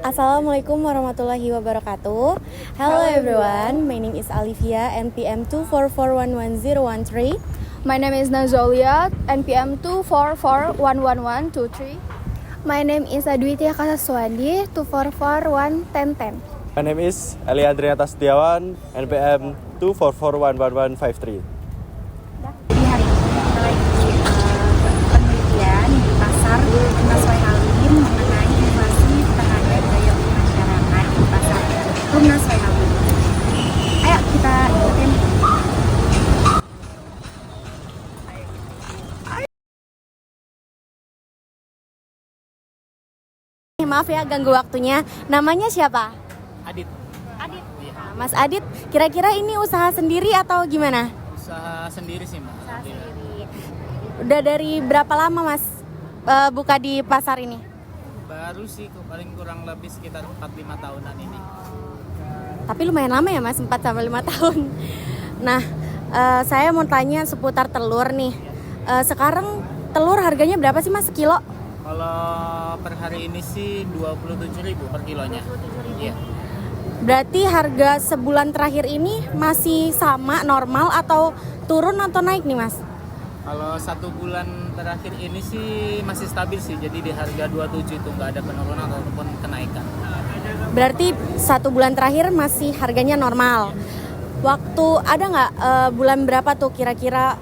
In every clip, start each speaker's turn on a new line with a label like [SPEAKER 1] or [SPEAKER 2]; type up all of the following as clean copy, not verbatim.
[SPEAKER 1] Assalamualaikum warahmatullahi wabarakatuh. Hello everyone, my name is Alivia, NPM 244111013.
[SPEAKER 2] My name is Nazolia, NPM 244111123.
[SPEAKER 3] My name is Adwitya Kasaswandi, 244111010.
[SPEAKER 4] My name is Eli Adriata Setiawan, NPM 2441153.
[SPEAKER 5] Di hari ini kita lagi penelitian di pasar Rumnaswai Halim mengenai inovasi terhadap daya beli masyarakat di pasar Rumnaswai Halim. Ayo kita ikutin.
[SPEAKER 1] Maaf ya ganggu waktunya. Namanya siapa?
[SPEAKER 6] Adit.
[SPEAKER 1] Adit. Mas Adit, kira-kira ini usaha sendiri atau gimana?
[SPEAKER 6] Usaha sendiri sih, Mbak.
[SPEAKER 1] Usaha sendiri. Udah dari berapa lama Mas buka di pasar ini?
[SPEAKER 6] Baru sih, paling kurang lebih sekitar 4-5 tahunan ini.
[SPEAKER 1] Tapi lumayan lama ya Mas, 4-5 tahun. Nah, saya mau tanya seputar telur nih. Sekarang telur harganya berapa sih Mas sekilo?
[SPEAKER 6] Kalau per hari ini sih 27.000 per kilonya.
[SPEAKER 1] 27.000.
[SPEAKER 6] Iya.
[SPEAKER 1] Berarti harga sebulan terakhir ini masih sama normal atau turun atau naik nih Mas?
[SPEAKER 6] Kalau 1 bulan terakhir ini sih masih stabil sih. Jadi di harga 27 itu nggak ada penurunan ataupun kenaikan.
[SPEAKER 1] Berarti 1 bulan terakhir masih harganya normal. Waktu ada nggak bulan berapa tuh kira-kira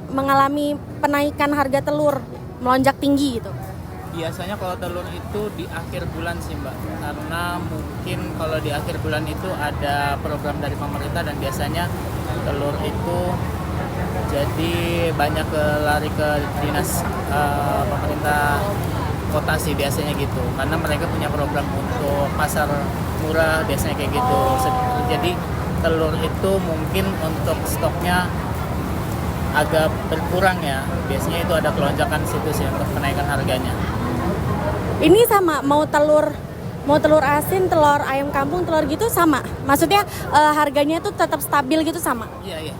[SPEAKER 1] mengalami penaikan harga telur melonjak tinggi gitu?
[SPEAKER 6] Biasanya kalau telur itu di akhir bulan sih Mbak, karena mungkin kalau di akhir bulan itu ada program dari pemerintah dan biasanya telur itu jadi banyak lari ke dinas pemerintah kota sih biasanya gitu, karena mereka punya program untuk pasar murah biasanya kayak gitu. Jadi telur itu mungkin untuk stoknya agak berkurang ya, biasanya itu ada kelonjakan situ sih untuk kenaikan harganya.
[SPEAKER 1] Ini sama mau telur asin, telur ayam kampung, telur gitu sama. Maksudnya harganya tuh tetap stabil gitu sama.
[SPEAKER 6] Iya.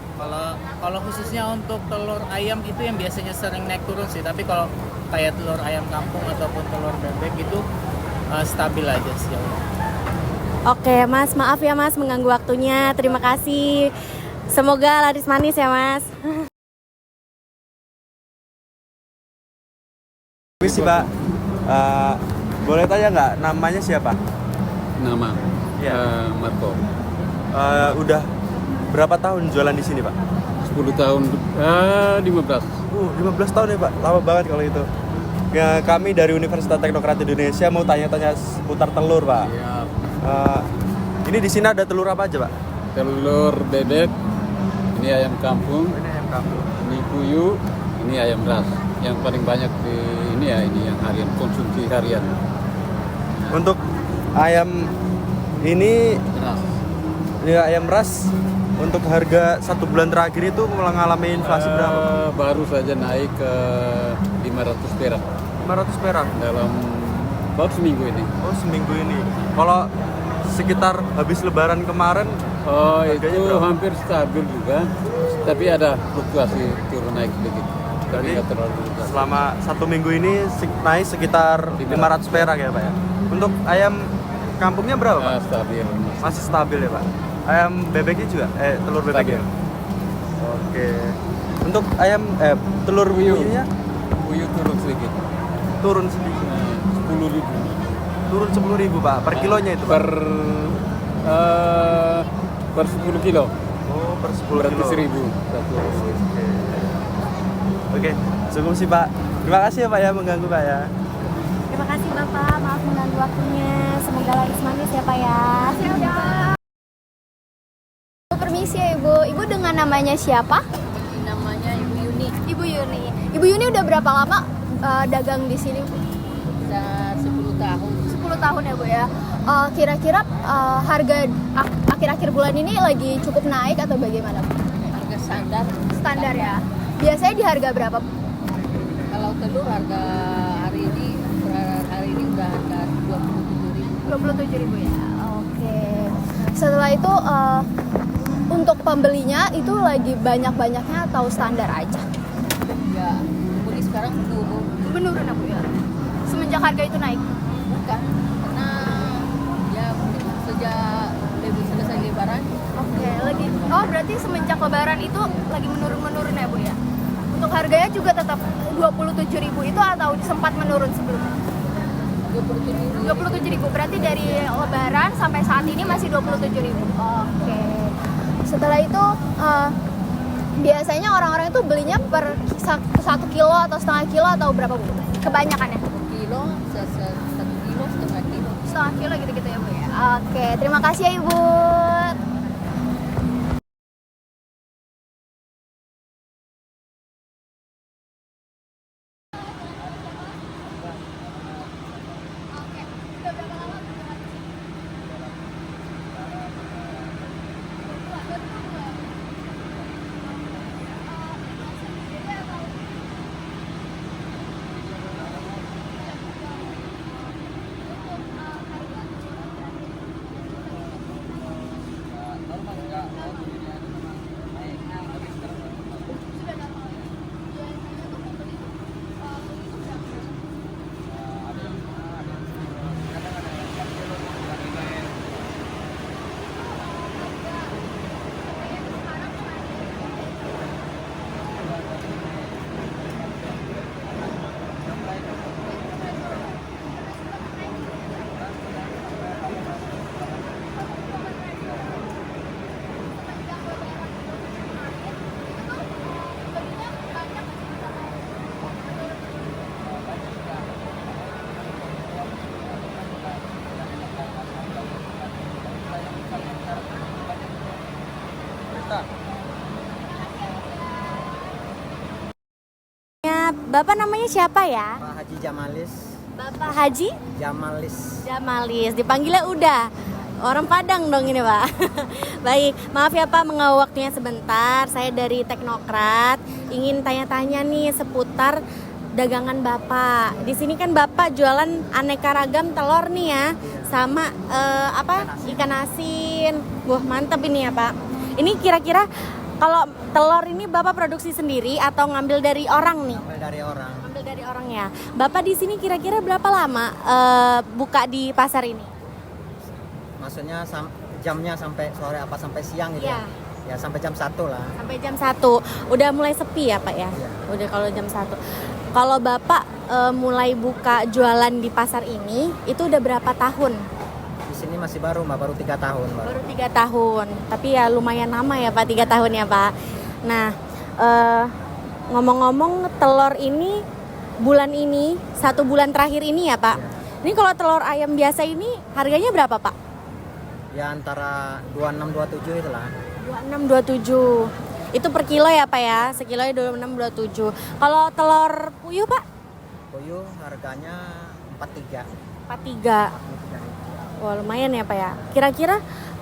[SPEAKER 6] Kalau khususnya untuk telur ayam itu yang biasanya sering naik turun sih, tapi kalau kayak telur ayam kampung ataupun telur bebek itu stabil aja sih.
[SPEAKER 1] Oke Mas, maaf ya Mas mengganggu waktunya. Terima kasih. Semoga laris manis ya Mas.
[SPEAKER 4] Permisi Pak, boleh tanya nggak namanya siapa?
[SPEAKER 7] Nama?
[SPEAKER 4] Iya.
[SPEAKER 7] Marco.
[SPEAKER 4] Udah berapa tahun jualan di sini Pak?
[SPEAKER 7] 10 tahun, 15.
[SPEAKER 4] 15 tahun ya Pak, lama banget kalau itu. Ya, kami dari Universitas Teknokratik Indonesia mau tanya-tanya seputar telur Pak.
[SPEAKER 7] Ya,
[SPEAKER 4] Ini di sini ada telur apa aja Pak?
[SPEAKER 7] telur bebek, ini ayam kampung,
[SPEAKER 4] Ini ayam kampung.
[SPEAKER 7] ini puyuh, ini ayam ras. Yang paling banyak di ini ya, ini yang harian, konsumsi harian.
[SPEAKER 4] Untuk ayam ini
[SPEAKER 7] Ras.
[SPEAKER 4] ayam ras untuk harga 1 bulan terakhir itu mengalami inflasi berapa Pak?
[SPEAKER 7] Baru saja naik ke 500 perak
[SPEAKER 4] 500 perak.
[SPEAKER 7] dalam baru seminggu ini.
[SPEAKER 4] Oh seminggu ini. Kalau sekitar habis lebaran kemarin
[SPEAKER 7] Oh,
[SPEAKER 4] harganya
[SPEAKER 7] itu
[SPEAKER 4] berapa?
[SPEAKER 7] hampir stabil juga, tapi ada fluktuasi turun naik sedikit. Tapi
[SPEAKER 4] Jadi
[SPEAKER 7] nggak terlalu besar.
[SPEAKER 4] selama 1 minggu ini naik sekitar 500 perak ya Pak ya. Untuk ayam kampungnya berapa Pak?
[SPEAKER 7] Stabil.
[SPEAKER 4] Masih stabil ya Pak. Ayam bebeknya juga? Telur bebeknya?
[SPEAKER 7] Stabil.
[SPEAKER 4] Oke. Untuk ayam telur puyuhnya
[SPEAKER 7] Puyuh turun sedikit.
[SPEAKER 4] turun sedikit.
[SPEAKER 7] 10.000
[SPEAKER 4] Turun 10.000 Pak per kilonya itu Pak.
[SPEAKER 7] per 10 kilo.
[SPEAKER 4] Oh, per 10
[SPEAKER 7] Berarti
[SPEAKER 4] kilo.
[SPEAKER 7] 1.000 satu.
[SPEAKER 4] Oke, cukup sih Pak. Terima kasih ya Pak ya mengganggu Pak ya.
[SPEAKER 1] Terima kasih Bapak, maaf mengganggu waktunya. Semoga laris manis ya Pak ya.
[SPEAKER 2] Permisi ya Ibu. Ibu dengan namanya siapa?
[SPEAKER 8] Namanya Ibu Yuni,
[SPEAKER 2] Ibu Yuni. Ibu Yuni udah berapa lama dagang di sini Bu?
[SPEAKER 8] udah 10 tahun.
[SPEAKER 2] 10 tahun ya Bu ya. Kira-kira harga akhir-akhir bulan ini lagi cukup naik atau bagaimana Bu?
[SPEAKER 8] Harga standar.
[SPEAKER 2] Standar ya. Biasanya di harga berapa Bu?
[SPEAKER 8] Kalau telur harga hari ini udah harga 27.000.
[SPEAKER 2] 27.000 ya. Oke. Setelah itu untuk pembelinya itu lagi banyak-banyaknya atau standar aja?
[SPEAKER 8] Ya, beli sekarang menurun.
[SPEAKER 2] Menurun ya Bu ya. Semenjak harga itu naik.
[SPEAKER 8] Bukan, karena
[SPEAKER 2] Lebaran itu lagi menurun ya Bu ya. Untuk harganya juga tetap 27.000 itu atau sempat menurun sebelumnya? 27.000 berarti dari Lebaran sampai saat ini masih 27.000. Oke. Setelah itu biasanya orang-orang itu belinya per 1 kilo atau setengah kilo atau berapa Bu? Kebanyakannya?
[SPEAKER 8] 1 kilo, 1 kilo, setengah kilo.
[SPEAKER 2] Setengah kilo gitu-gitu ya Bu ya. Oke, terima kasih ya Ibu.
[SPEAKER 1] Bapak namanya siapa ya?
[SPEAKER 9] Pak Haji Jamalis.
[SPEAKER 1] Bapak Haji
[SPEAKER 9] Jamalis.
[SPEAKER 1] Jamalis, dipanggilnya udah. Orang Padang dong ini Pak. Baik, maaf ya Pak mengganggu waktunya sebentar. Saya dari Teknokrat, ingin tanya-tanya nih seputar dagangan Bapak. Di sini kan Bapak jualan aneka ragam telur nih ya, sama ikan asin. Wah mantep ini ya Pak. Ini kira-kira kalau telur ini Bapak produksi sendiri atau ngambil dari orang nih?
[SPEAKER 9] Ngambil dari orang.
[SPEAKER 1] Ngambil dari orang ya. Bapak di sini kira-kira berapa lama buka di pasar ini?
[SPEAKER 9] Maksudnya jamnya sampai sore apa sampai siang gitu?
[SPEAKER 1] Iya.
[SPEAKER 9] Ya sampai jam 1 lah.
[SPEAKER 1] Sampai jam 1. Udah mulai sepi ya Pak ya?
[SPEAKER 9] Iya.
[SPEAKER 1] Udah kalau jam 1. Kalau Bapak mulai buka jualan di pasar ini, itu udah berapa tahun?
[SPEAKER 9] Di sini masih baru Mbak, baru 3 tahun Mbak.
[SPEAKER 1] Baru 3 tahun. Tapi ya lumayan lama ya Pak, 3 tahun ya Pak. Nah, ngomong-ngomong telur ini bulan ini, 1 bulan terakhir ini ya Pak.
[SPEAKER 9] Iya.
[SPEAKER 1] Ini kalau telur ayam biasa ini harganya berapa Pak?
[SPEAKER 9] Ya antara 26-27 itulah.
[SPEAKER 1] 26-27. Itu per kilo ya Pak ya? Sekilonya 26-27. Kalau telur puyuh Pak?
[SPEAKER 9] Puyuh harganya 43.
[SPEAKER 1] 43. Wah lumayan ya Pak ya. Kira-kira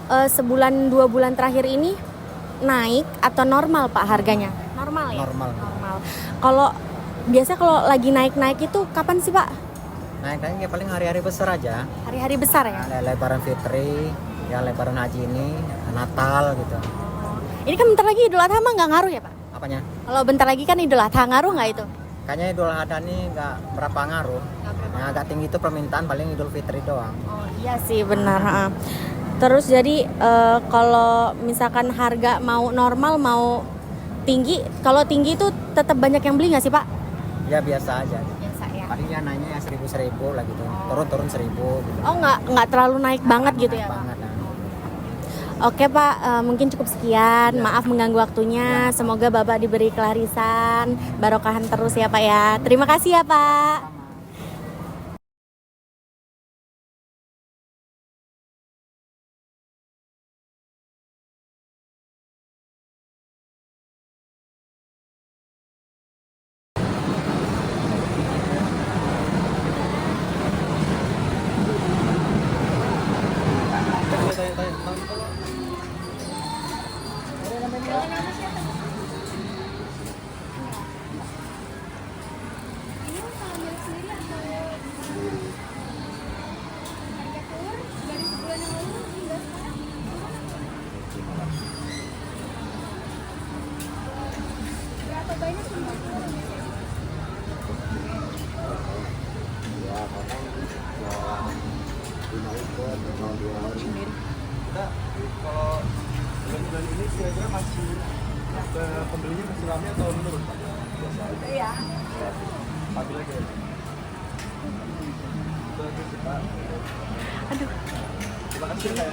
[SPEAKER 1] sebulan 2 bulan terakhir ini naik atau normal Pak harganya? Normal ya?
[SPEAKER 9] Normal.
[SPEAKER 1] Kalau biasa kalau lagi naik-naik itu kapan sih Pak?
[SPEAKER 9] Naik-naik ya paling hari-hari besar aja.
[SPEAKER 1] Hari-hari besar ya?
[SPEAKER 9] Ada Lebaran Fitri, ya Lebaran Haji ini, Natal gitu.
[SPEAKER 1] Ini kan bentar lagi Idul Adha mah nggak ngaruh ya Pak?
[SPEAKER 9] Apanya?
[SPEAKER 1] Kalau bentar lagi kan Idul Adha, ngaruh nggak itu?
[SPEAKER 9] Kayaknya Idul Adha ini nggak berapa ngaruh. Yang agak tinggi itu permintaan paling Idul Fitri doang.
[SPEAKER 1] Oh iya sih benar. Terus jadi kalau misalkan harga mau normal mau tinggi, kalau tinggi itu tetap banyak yang beli nggak sih Pak?
[SPEAKER 9] Ya biasa aja.
[SPEAKER 1] Biasa ya.
[SPEAKER 9] Paling ya naiknya ya 1.000 lah gitu. Turun 1.000 gitu.
[SPEAKER 1] Oh nggak terlalu naik banget gitu ya Pak?
[SPEAKER 9] Banget.
[SPEAKER 1] Oke Pak, mungkin cukup sekian. Maaf mengganggu waktunya. Semoga Bapak diberi kelarisan, barokahan terus ya Pak ya. Terima kasih ya Pak.
[SPEAKER 4] Kita kalau bulan-bulan ini kira-kira masih Pembelinya masih ramai atau menurun Pak? Iya. Stabil aja ya? Aduh. Terima kasih ya.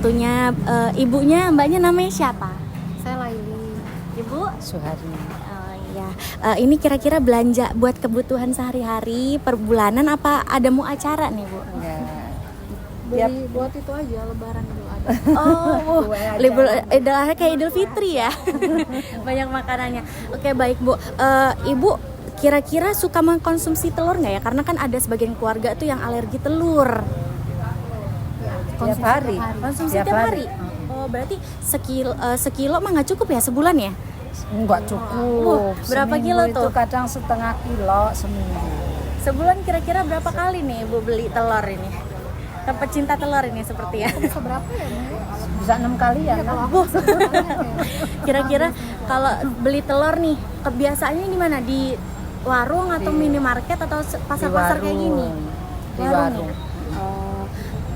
[SPEAKER 1] Waktunya ibunya, mbaknya namanya siapa?
[SPEAKER 3] Saya Laili.
[SPEAKER 1] Ibu?
[SPEAKER 8] Suharni.
[SPEAKER 1] Oh iya. Ini kira-kira belanja buat kebutuhan sehari-hari per bulanan apa ada mau acara nih Bu?
[SPEAKER 8] Enggak.
[SPEAKER 3] Beli buat itu aja lebaran dulu ada.
[SPEAKER 1] Oh, libur Idul Adha kayak Idul Fitri ya. Banyak makanannya. Oke, baik Bu. Ibu kira-kira suka mengkonsumsi telur nggak ya? Karena kan ada sebagian keluarga tuh yang alergi telur.
[SPEAKER 8] Tiap hari.
[SPEAKER 1] Konsumsi tiap hari. Oh, berarti sekilo mah nggak cukup ya sebulan ya?
[SPEAKER 8] Enggak cukup.
[SPEAKER 1] Berapa
[SPEAKER 8] Seminggu
[SPEAKER 1] kilo
[SPEAKER 8] itu
[SPEAKER 1] tuh?
[SPEAKER 8] kadang setengah kilo seminggu.
[SPEAKER 1] Sebulan kira-kira berapa kali nih Ibu beli telur ini? Ke pecinta telur ini seperti ya?
[SPEAKER 3] Bisa berapa ya?
[SPEAKER 8] Bisa 6 kali ya.
[SPEAKER 1] Kira-kira kalau beli telur nih, kebiasaannya di mana? Di warung atau minimarket atau pasar-pasar kayak gini?
[SPEAKER 8] Di warung.
[SPEAKER 1] Ya? Oh,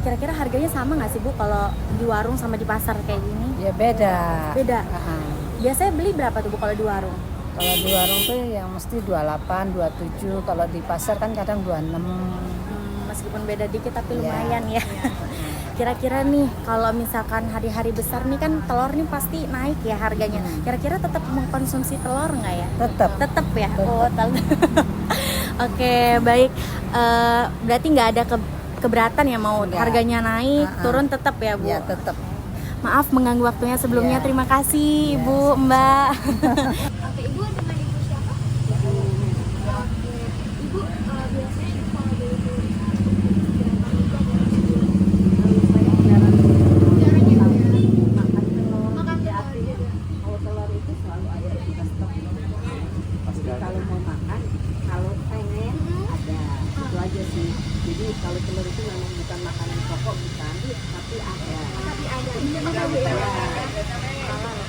[SPEAKER 1] kira-kira harganya sama nggak sih Bu kalau di warung sama di pasar kayak gini?
[SPEAKER 8] Ya beda.
[SPEAKER 1] Beda.
[SPEAKER 8] Uh-huh.
[SPEAKER 1] Biasanya beli berapa tuh Bu kalau di warung?
[SPEAKER 8] Kalau di warung tuh yang mesti 28, 27. Kalau di pasar kan kadang 26.
[SPEAKER 1] Meskipun beda dikit tapi lumayan ya. Kira-kira nih kalau misalkan hari-hari besar nih kan telur nih pasti naik ya harganya. Kira-kira tetap mengkonsumsi telur nggak ya? Tetap ya. Oh, Oke, baik. Berarti nggak ada keberatan ya mau harganya naik, turun tetap ya Bu?
[SPEAKER 8] Ya tetap.
[SPEAKER 1] Maaf mengganggu waktunya sebelumnya. Terima kasih Ibu, Mbak.
[SPEAKER 3] Oke, Ibu dengan Ibu siapa? Oke. Ibu biasanya kalau beli telur
[SPEAKER 10] kalau mau makan, kalau pengen ada, itu aja sih. Jadi kalau telur itu memang bukan makanan pokok bukan, tapi ada.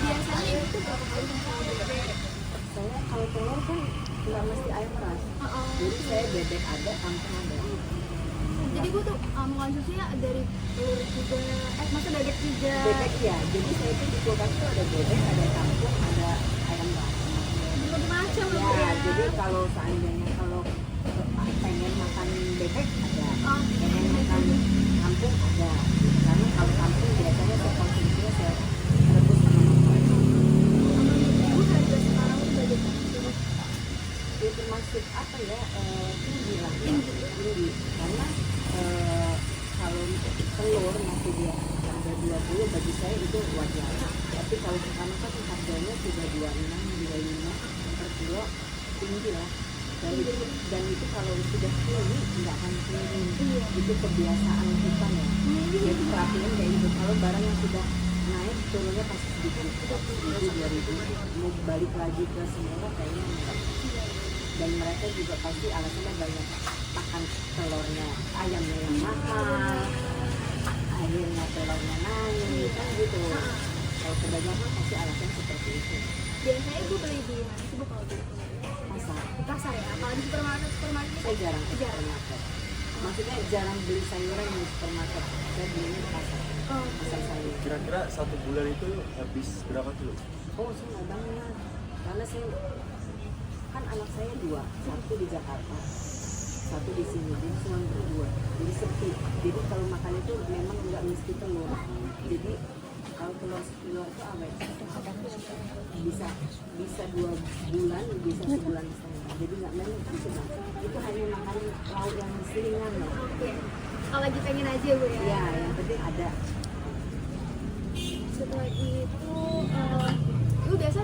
[SPEAKER 3] biasanya itu berapa kali
[SPEAKER 10] Saya kalau telur kan nggak mesti ayam ras. Jadi saya bebek ada, kampung ada.
[SPEAKER 3] Jadi gue tuh mengkonsumsinya dari telur juga, masa bebek juga.
[SPEAKER 10] Bebek ya, jadi saya itu di kulkas itu ada bebek, ada kampung, ada ayam ras.
[SPEAKER 3] Berbagai macam
[SPEAKER 10] Ya,
[SPEAKER 3] ya.
[SPEAKER 10] jadi kalau seandainya kalau pengen makan bebek ada, pengen makan kampung ada. Karena kalau kampung biasanya saya konsumsinya saya rebus sama makan.
[SPEAKER 3] Ibu harga sekarang tuh bagaimana?
[SPEAKER 10] Ya termasuk apa ya, tinggi lah ya, tinggi. Karena kalau telur masih di harga 20 bagi saya itu wajar. Tapi kalau sekarang kan harganya sudah 26, 25 per kilo, tinggi lah. Dan itu kalau sudah tinggi nggak akan turun. Itu kebiasaan kita ya. Jadi perhatiin kayak gitu. Kalau barang yang sudah naik turunnya pasti sedikit. Itu 2000 mau balik lagi ke semula kayaknya enggak. dan mereka juga pasti alasannya banyak, makan telurnya, ayamnya yang mahal, akhirnya telurnya naik kan gitu. Kalau pedagang kan pasti alasan seperti itu.
[SPEAKER 3] Biasanya ibu beli di mana sih bu kalau beli?
[SPEAKER 10] Pasar,
[SPEAKER 3] Di pasar ya? Kalau di supermarket
[SPEAKER 10] saya jarang ke
[SPEAKER 3] Jarang.
[SPEAKER 10] supermarket. Maksudnya jarang beli sayuran di supermarket, saya belinya di pasar,
[SPEAKER 3] Oh,
[SPEAKER 10] pasar sayur.
[SPEAKER 4] Kira-kira 1 bulan itu habis berapa kilo?
[SPEAKER 10] Oh, saya nggak banyak, karena saya kan anak saya 2, satu di Jakarta, satu di sini, dia cuma berdua, jadi sepi. Jadi kalau makan itu memang nggak mesti telur. Jadi kalau telur sekilo itu apa ya? Bisa 2 bulan, bisa sebulan setengah. Jadi nggak banyak gitu kan. Itu hanya makan lauk yang ringan loh.
[SPEAKER 3] oke. Kalau lagi pengen aja bu ya?
[SPEAKER 10] Ya, yang penting ada.
[SPEAKER 3] Setelah itu, ibu biasa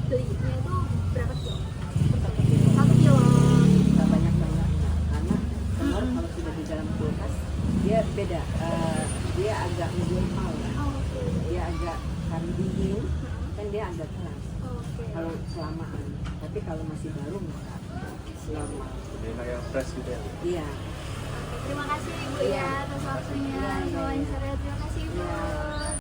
[SPEAKER 3] belinya itu berapa kilo? 1 kilo.
[SPEAKER 10] Nggak banyak-banyak, karena telur kalau sudah di dalam kulkas dia beda. Dia agak medium mal ya.
[SPEAKER 3] Oh, oke.
[SPEAKER 10] Dia agak karena dingin kan dia agak keras
[SPEAKER 3] Oke.
[SPEAKER 10] kalau kelamaan, tapi kalau masih baru enggak selama.
[SPEAKER 4] Jadi enak yang fresh gitu ya.
[SPEAKER 10] Iya.
[SPEAKER 3] Terima kasih ibu ya atas waktunya.
[SPEAKER 10] Iya, iya, iya.
[SPEAKER 3] Wawancara. Terima kasih ibu.
[SPEAKER 10] Iya.